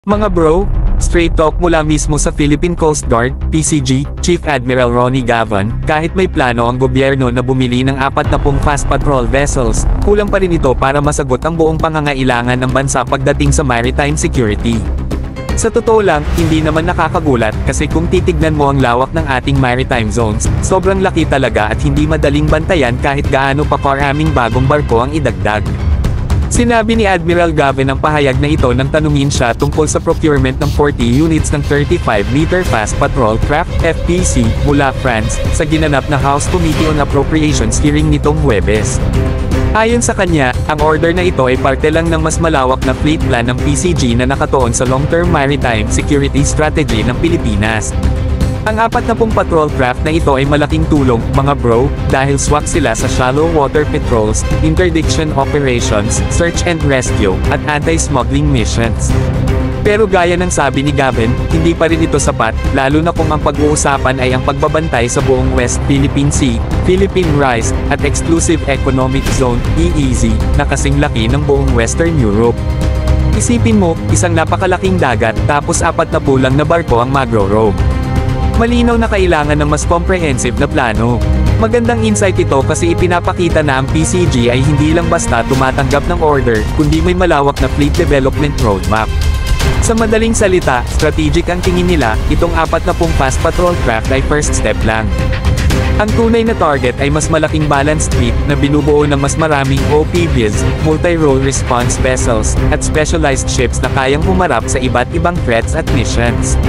Mga bro, straight talk mula mismo sa Philippine Coast Guard, PCG, Chief Admiral Ronnie Gavan, kahit may plano ang gobyerno na bumili ng 40 fast patrol vessels, kulang pa rin ito para masagot ang buong pangangailangan ng bansa pagdating sa maritime security. Sa totoo lang, hindi naman nakakagulat kasi kung titignan mo ang lawak ng ating maritime zones, sobrang laki talaga at hindi madaling bantayan kahit gaano pa karaming bagong barko ang idagdag. Sinabi ni Admiral Gavan ang pahayag na ito nang tanungin siya tungkol sa procurement ng 40 units ng 35-meter Fast Patrol Craft FPC mula France sa ginanap na House Committee on Appropriations hearing nitong Huwebes. Ayon sa kanya, ang order na ito ay parte lang ng mas malawak na fleet plan ng PCG na nakatuon sa long-term maritime security strategy ng Pilipinas. Ang 40 patrol craft na ito ay malaking tulong, mga bro, dahil swak sila sa shallow water patrols, interdiction operations, search and rescue, at anti-smuggling missions. Pero gaya ng sabi ni Gavan, hindi pa rin ito sapat, lalo na kung ang pag-uusapan ay ang pagbabantay sa buong West Philippine Sea, Philippine Rise, at Exclusive Economic Zone, EEZ, na kasing laki ng buong Western Europe. Isipin mo, isang napakalaking dagat, tapos 40 lang na barko ang magro-roam. Malinaw na kailangan ng mas comprehensive na plano. Magandang insight ito kasi ipinapakita na ang PCG ay hindi lang basta tumatanggap ng order, kundi may malawak na fleet development roadmap. Sa madaling salita, strategic ang tingin nila, itong 40 fast patrol craft ay first step lang. Ang tunay na target ay mas malaking balanced fleet na binubuo ng mas maraming OPVs, multi-role response vessels, at specialized ships na kayang humarap sa iba't ibang threats at missions.